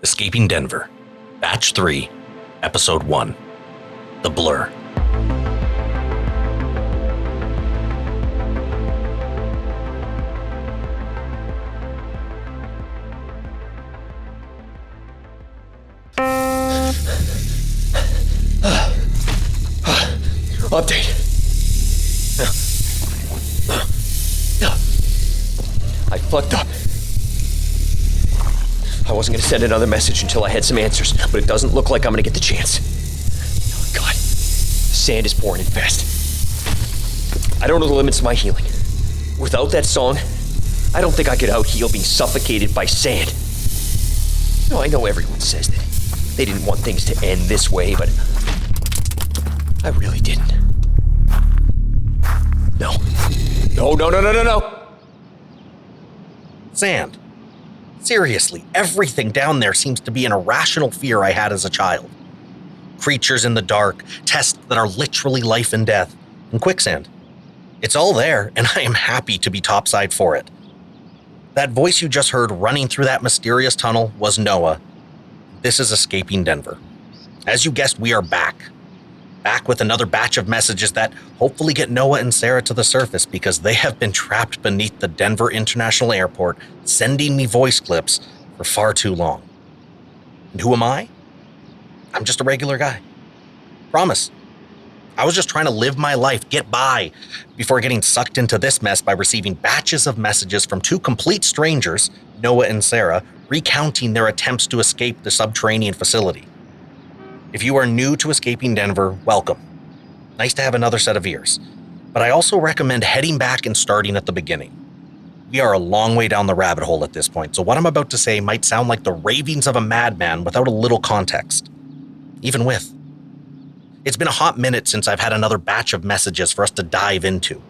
Escaping Denver, Batch 3, Episode 1, The Blur. Update. I fucked up. I wasn't going to send another message until I had some answers, but it doesn't look like I'm going to get the chance. Oh, God. The sand is pouring in fast. I don't know the limits of my healing. Without that song, I don't think I could out-heal being suffocated by sand. No, I know everyone says that they didn't want things to end this way, but I really didn't. No. No. Sand. Seriously, everything down there seems to be an irrational fear I had as a child. Creatures in the dark, tests that are literally life and death, and quicksand. It's all there, and I am happy to be topside for it. That voice you just heard running through that mysterious tunnel was Noah. This is Escaping Denver. As you guessed, we are back. Back with another batch of messages that hopefully get Noah and Sara to the surface because they have been trapped beneath the Denver International Airport, sending me voice clips for far too long. And who am I? I'm just a regular guy. Promise. I was just trying to live my life, get by, before getting sucked into this mess by receiving batches of messages from two complete strangers, Noah and Sara, recounting their attempts to escape the subterranean facility. If you are new to Escaping Denver, welcome. Nice to have another set of ears. But I also recommend heading back and starting at the beginning. We are a long way down the rabbit hole at this point, so what I'm about to say might sound like the ravings of a madman without a little context. Even with. It's been a hot minute since I've had another batch of messages for us to dive into.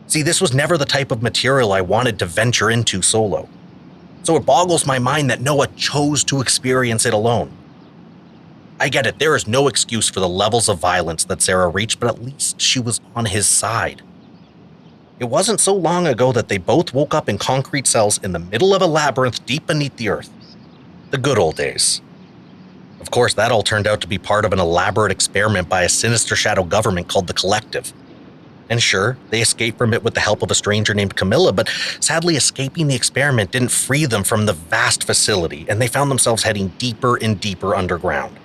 See, this was never the type of material I wanted to venture into solo. So it boggles my mind that Noah chose to experience it alone. I get it, there is no excuse for the levels of violence that Sara reached, but at least she was on his side. It wasn't so long ago that they both woke up in concrete cells in the middle of a labyrinth deep beneath the earth. The good old days. Of course, that all turned out to be part of an elaborate experiment by a sinister shadow government called the Collective. And sure, they escaped from it with the help of a stranger named Camilla, but sadly escaping the experiment didn't free them from the vast facility, and they found themselves heading deeper and deeper underground.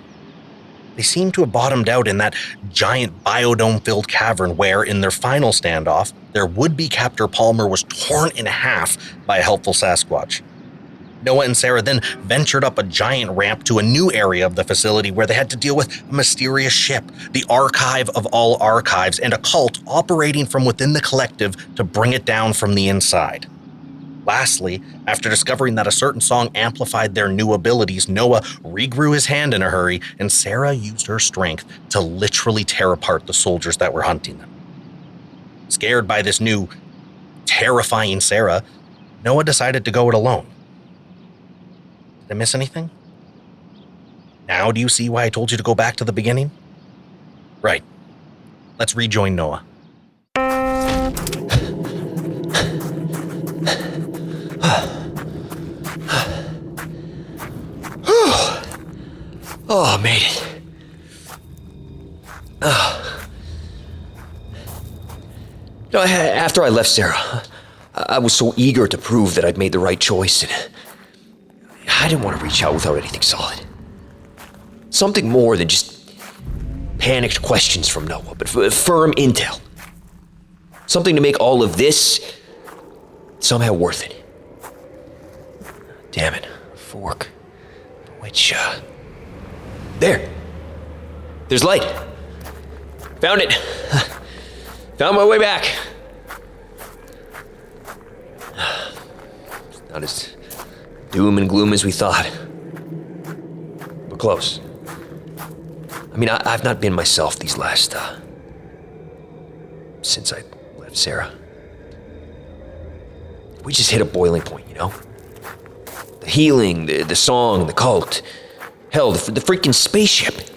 They seemed to have bottomed out in that giant biodome-filled cavern where, in their final standoff, their would-be captor Palmer was torn in half by a helpful Sasquatch. Noah and Sara then ventured up a giant ramp to a new area of the facility where they had to deal with a mysterious ship, the archive of all archives, and a cult operating from within the Collective to bring it down from the inside. Lastly, after discovering that a certain song amplified their new abilities, Noah regrew his hand in a hurry, and Sara used her strength to literally tear apart the soldiers that were hunting them. Scared by this new, terrifying Sara, Noah decided to go it alone. Did I miss anything? Now do you see why I told you to go back to the beginning? Right. Let's rejoin Noah. Oh, I made it. You know, after I left Sara, I was so eager to prove that I'd made the right choice, and I didn't want to reach out without anything solid. Something more than just panicked questions from Noah, but firm intel. Something to make all of this somehow worth it. Damn it, fork. Which, There's light. Found it. Found my way back. It's not as doom and gloom as we thought. We're close. I mean, I've not been myself these last, since I left Sara. We just hit a boiling point, you know? The healing, the song, the cult. Hell, the freaking spaceship.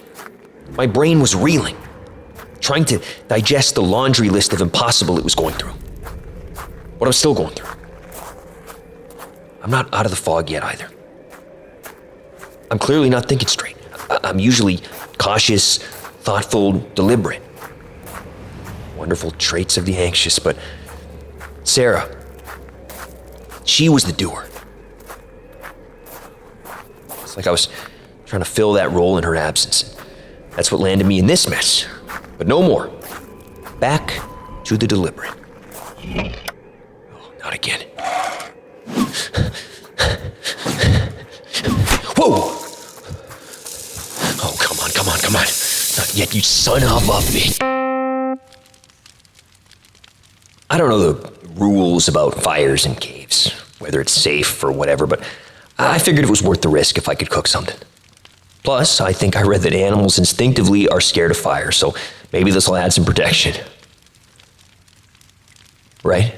My brain was reeling, trying to digest the laundry list of impossible it was going through. What I'm still going through. I'm not out of the fog yet either. I'm clearly not thinking straight. I'm usually cautious, thoughtful, deliberate. Wonderful traits of the anxious, but Sara, she was the doer. It's like I was trying to fill that role in her absence. That's what landed me in this mess. But no more. Back to the deliberate. Oh, not again. Whoa! Oh, come on. Not yet, you son of a bitch. I don't know the rules about fires in caves, whether it's safe or whatever, but I figured it was worth the risk if I could cook something. Plus, I think I read that animals instinctively are scared of fire, so maybe this will add some protection. Right?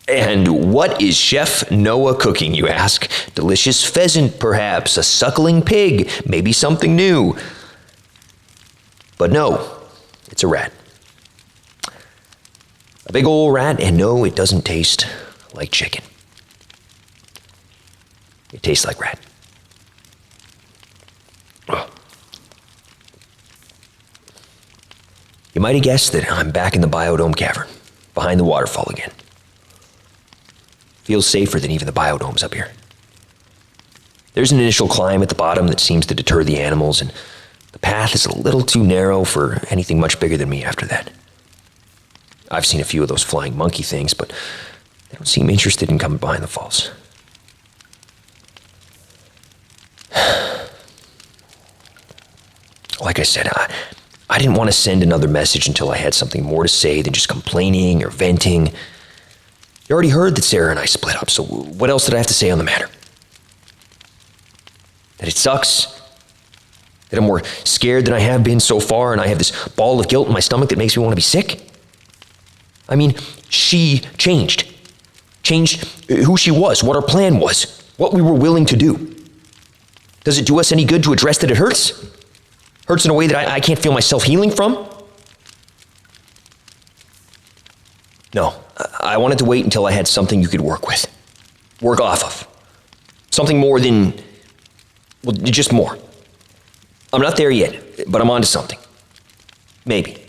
And what is Chef Noah cooking, you ask? Delicious pheasant, perhaps, a suckling pig, maybe something new. But no, it's a rat. A big old rat, and no, it doesn't taste like chicken. It tastes like rat. Ugh. You might have guessed that I'm back in the biodome cavern, behind the waterfall again. Feels safer than even the biodomes up here. There's an initial climb at the bottom that seems to deter the animals, and the path is a little too narrow for anything much bigger than me after that. I've seen a few of those flying monkey things, but they don't seem interested in coming behind the falls. Like I said, I didn't want to send another message until I had something more to say than just complaining or venting. You already heard that Sara and I split up, so what else did I have to say on the matter? That it sucks? That I'm more scared than I have been so far, and I have this ball of guilt in my stomach that makes me want to be sick? I mean, she changed. Changed who she was, what our plan was, what we were willing to do. Does it do us any good to address that it hurts? Hurts in a way that I can't feel myself healing from? No, I wanted to wait until I had something you could work with. Work off of. Something more than, well, just more. I'm not there yet, but I'm onto something. Maybe.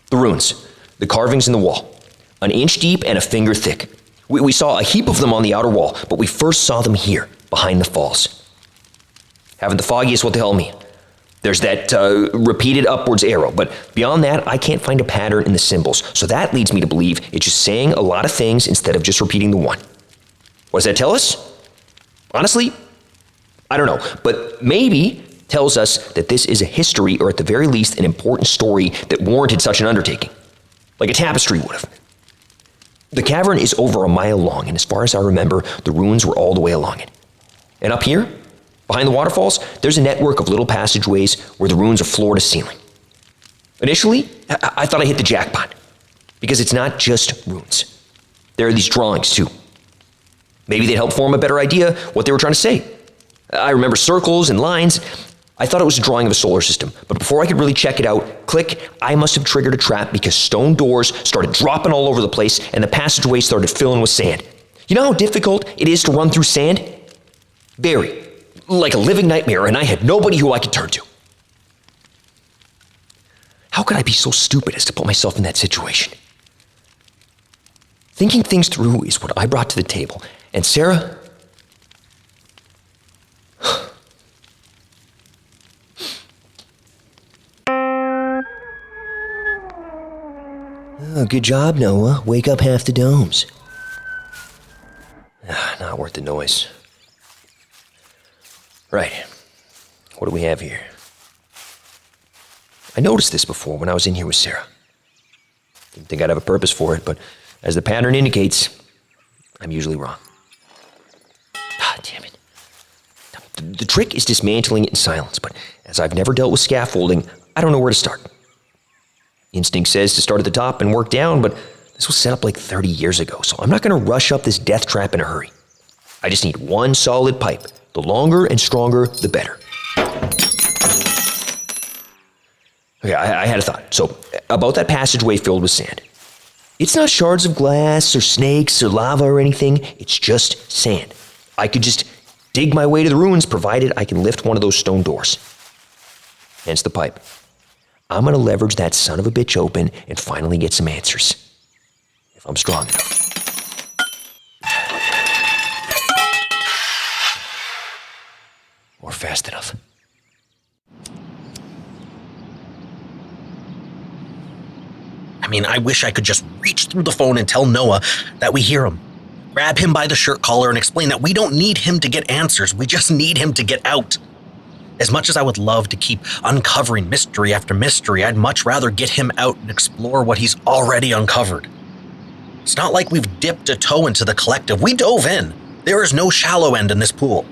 The runes. The carvings in the wall. An inch deep and a finger thick. We saw a heap of them on the outer wall, but we first saw them here, behind the falls. Haven't the foggiest what the hell mean. There's that repeated upwards arrow, but beyond that, I can't find a pattern in the symbols, so that leads me to believe it's just saying a lot of things instead of just repeating the one. What does that tell us? Honestly, I don't know, but maybe tells us that this is a history, or at the very least, an important story that warranted such an undertaking. Like a tapestry would have. The cavern is over a mile long, and as far as I remember, the ruins were all the way along it. And up here, behind the waterfalls, there's a network of little passageways where the ruins are floor to ceiling. Initially, I thought I hit the jackpot, because it's not just ruins. There are these drawings, too. Maybe they'd help form a better idea what they were trying to say. I remember circles and lines. I thought it was a drawing of a solar system, but before I could really check it out, click, I must have triggered a trap because stone doors started dropping all over the place and the passageways started filling with sand. You know how difficult it is to run through sand? Very. Like a living nightmare, and I had nobody who I could turn to. How could I be so stupid as to put myself in that situation? Thinking things through is what I brought to the table, and Sara... Oh, good job, Noah. Wake up half the domes. Not worth the noise. Right. What do we have here? I noticed this before when I was in here with Sara. Didn't think I'd have a purpose for it, but as the pattern indicates, I'm usually wrong. Damn it. The trick is dismantling it in silence, but as I've never dealt with scaffolding, I don't know where to start. Instinct says to start at the top and work down, but this was set up like 30 years ago, so I'm not going to rush up this death trap in a hurry. I just need one solid pipe. The longer and stronger, the better. Okay, I had a thought. So, about that passageway filled with sand. It's not shards of glass or snakes or lava or anything. It's just sand. I could just dig my way to the ruins provided I can lift one of those stone doors. Hence the pipe. I'm going to leverage that son of a bitch open and finally get some answers. If I'm strong enough. Or fast enough. I mean, I wish I could just reach through the phone and tell Noah that we hear him. Grab him by the shirt collar and explain that we don't need him to get answers. We just need him to get out. As much as I would love to keep uncovering mystery after mystery, I'd much rather get him out and explore what he's already uncovered. It's not like we've dipped a toe into the collective. We dove in. There is no shallow end in this pool.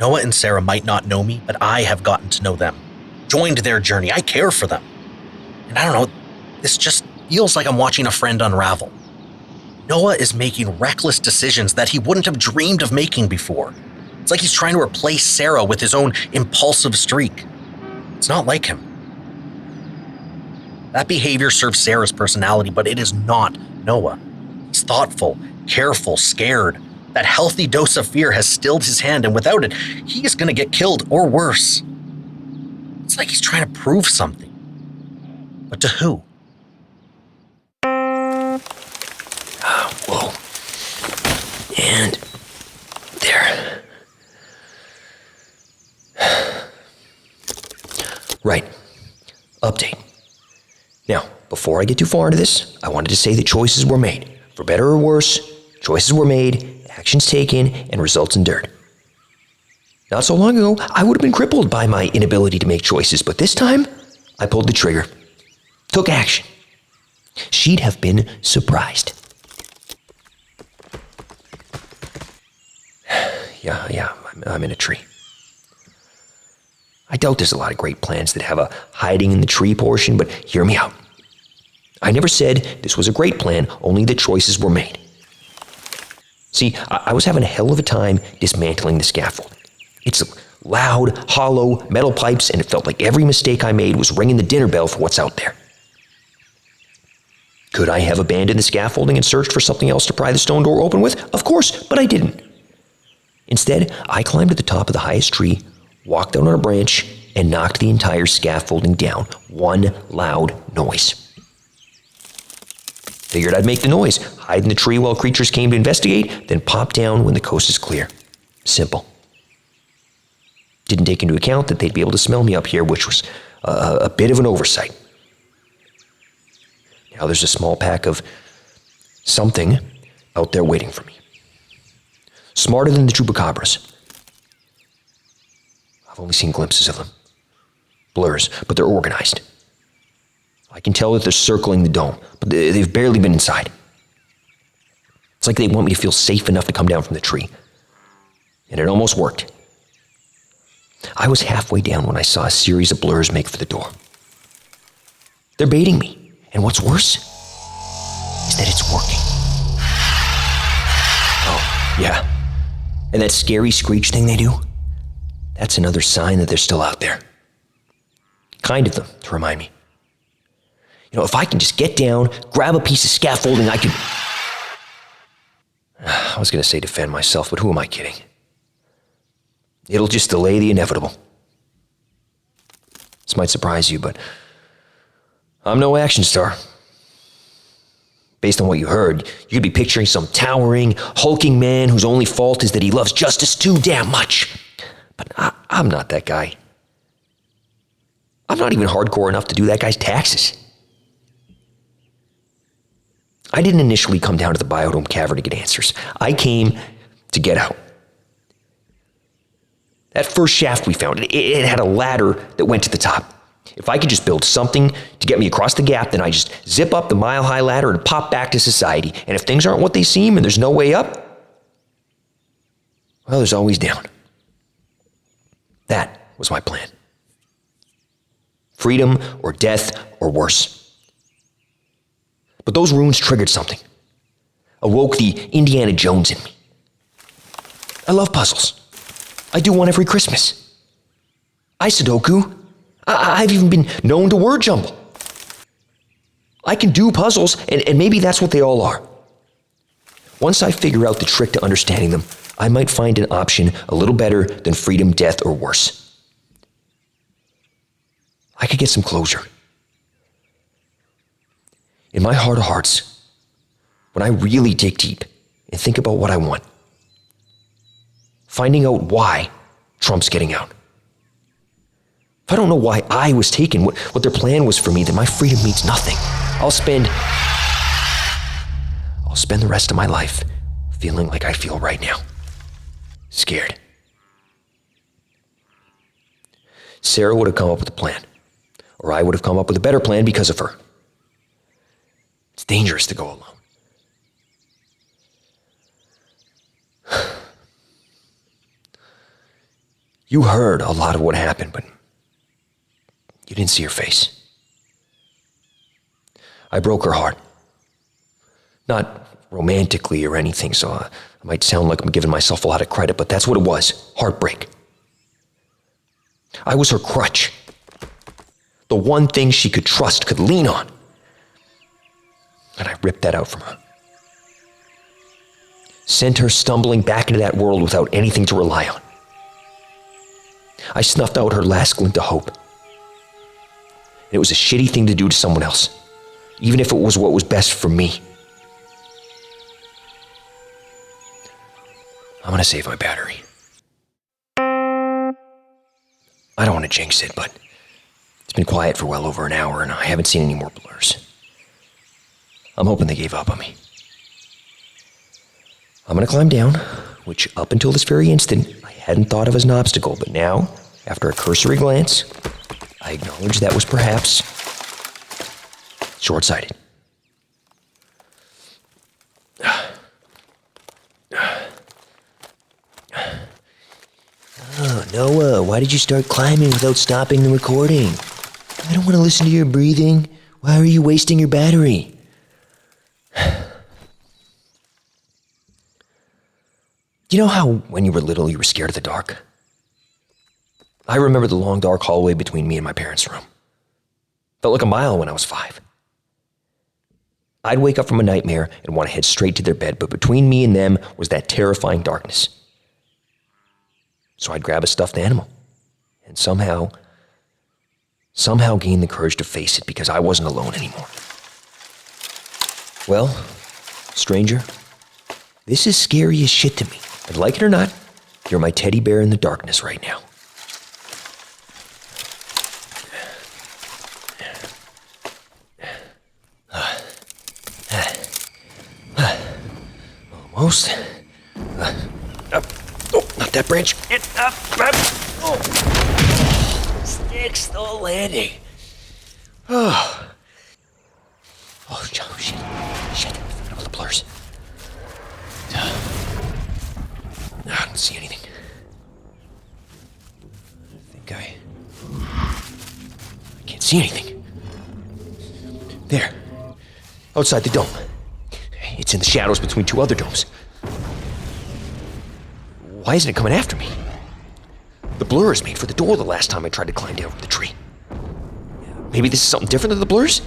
Noah and Sara might not know me, but I have gotten to know them. Joined their journey. I care for them. And I don't know, this just feels like I'm watching a friend unravel. Noah is making reckless decisions that he wouldn't have dreamed of making before. It's like he's trying to replace Sara with his own impulsive streak. It's not like him. That behavior serves Sara's personality, but it is not Noah. He's thoughtful, careful, scared. That healthy dose of fear has stilled his hand, and without it, he is going to get killed or worse. It's like he's trying to prove something. But to who? Whoa. And there. Right. Update. Now, before I get too far into this, I wanted to say that choices were made. For better or worse, choices were made, actions taken, and results endured. Not so long ago, I would have been crippled by my inability to make choices, but this time, I pulled the trigger. Took action. She'd have been surprised. Yeah, I'm in a tree. I doubt there's a lot of great plans that have a hiding in the tree portion, but hear me out. I never said this was a great plan, only the choices were made. See, I was having a hell of a time dismantling the scaffold. It's loud, hollow, metal pipes, and it felt like every mistake I made was ringing the dinner bell for what's out there. Could I have abandoned the scaffolding and searched for something else to pry the stone door open with? Of course, but I didn't. Instead, I climbed to the top of the highest tree, walked out on a branch, and knocked the entire scaffolding down. One loud noise. Figured I'd make the noise, hide in the tree while creatures came to investigate, then pop down when the coast is clear. Simple. Didn't take into account that they'd be able to smell me up here, which was a bit of an oversight. Now there's a small pack of something out there waiting for me. Smarter than the chupacabras. I've only seen glimpses of them. Blurs, but they're organized. I can tell that they're circling the dome, but they've barely been inside. It's like they want me to feel safe enough to come down from the tree. And it almost worked. I was halfway down when I saw a series of blurs make for the door. They're baiting me, and what's worse is that it's working. Oh, yeah. And that scary screech thing they do, that's another sign that they're still out there. Kind of them, to remind me. You know, if I can just get down, grab a piece of scaffolding, I could... I was going to say defend myself, but who am I kidding? It'll just delay the inevitable. This might surprise you, but I'm no action star. Based on what you heard, you could be picturing some towering, hulking man whose only fault is that he loves justice too damn much. But I'm not that guy. I'm not even hardcore enough to do that guy's taxes. I didn't initially come down to the biodome cavern to get answers. I came to get out. That first shaft we found, it had a ladder that went to the top. If I could just build something to get me across the gap, then I just zip up the mile-high ladder and pop back to society. And if things aren't what they seem and there's no way up, well, there's always down. That was my plan. Freedom or death or worse. But those runes triggered something. Awoke the Indiana Jones in me. I love puzzles. I do one every Christmas. I Sudoku. I've even been known to word jumble. I can do puzzles, and maybe that's what they all are. Once I figure out the trick to understanding them, I might find an option a little better than freedom, death, or worse. I could get some closure. In my heart of hearts, when I really dig deep and think about what I want, finding out why trumps getting out. If I don't know why I was taken, what their plan was for me, then my freedom means nothing. I'll spend the rest of my life feeling like I feel right now. Scared. Sara would have come up with a plan, or I would have come up with a better plan because of her. It's dangerous to go alone. You heard a lot of what happened, but you didn't see her face. I broke her heart. Not romantically or anything, so I might sound like I'm giving myself a lot of credit, but that's what it was. Heartbreak. I was her crutch. The one thing she could trust, could lean on. And I ripped that out from her. Sent her stumbling back into that world without anything to rely on. I snuffed out her last glint of hope. It was a shitty thing to do to someone else, even if it was what was best for me. I'm gonna save my battery. I don't want to jinx it, but it's been quiet for well over an hour and I haven't seen any more blurs. I'm hoping they gave up on me. I'm gonna climb down, which up until this very instant, I hadn't thought of as an obstacle, but now, after a cursory glance, I acknowledge that was perhaps short-sighted. Oh, Noah, why did you start climbing without stopping the recording? I don't want to listen to your breathing. Why are you wasting your battery? You know how when you were little you were scared of the dark? I remember the long dark hallway between me and my parents' room. Felt like a mile when I was 5. I'd wake up from a nightmare and want to head straight to their bed, but between me and them was that terrifying darkness. So I'd grab a stuffed animal and somehow gain the courage to face it because I wasn't alone anymore. Well, stranger, this is scary as shit to me. And like it or not, you're my teddy bear in the darkness right now. Almost. Not that branch. Sticks the landing. Oh, shit. I forgot about the blurs. I don't see anything. I can't see anything. There. Outside the dome. It's in the shadows between 2 other domes. Why isn't it coming after me? The blur is made for the door the last time I tried to climb down from the tree. Maybe this is something different than the blurs?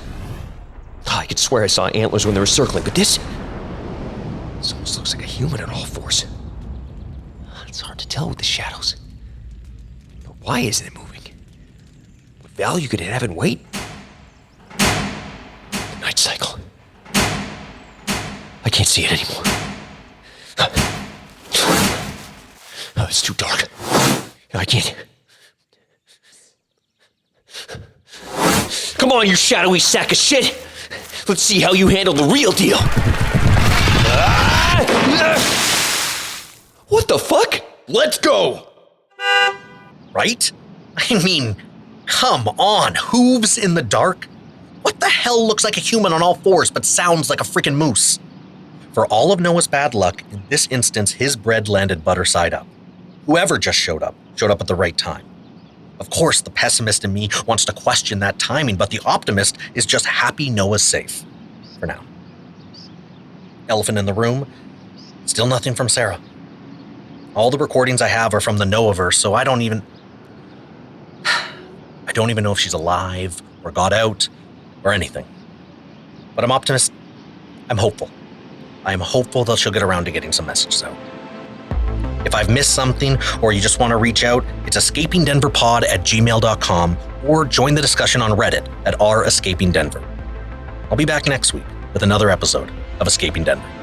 I could swear I saw antlers when they were circling, but this almost looks like a human on all fours. It's hard to tell with the shadows. But why isn't it moving? What value could it have in weight? The night cycle. I can't see it anymore. It's too dark. I can't. Come on, you shadowy sack of shit! Let's see how you handle the real deal. What the fuck? Let's go! Right? I mean, come on, hooves in the dark? What the hell looks like a human on all fours but sounds like a freaking moose? For all of Noah's bad luck, in this instance, his bread landed butter side up. Whoever just showed up at the right time. Of course, the pessimist in me wants to question that timing, but the optimist is just happy Noah's safe. For now. Elephant in the room, still nothing from Sara. All the recordings I have are from the Noahverse, so I don't even know if she's alive, or got out, or anything. But I'm optimist. I'm hopeful. I am hopeful that she'll get around to getting some messages out. If I've missed something or you just want to reach out, it's escapingdenverpod@gmail.com or join the discussion on Reddit at r escapingdenver. I'll be back next week with another episode of Escaping Denver.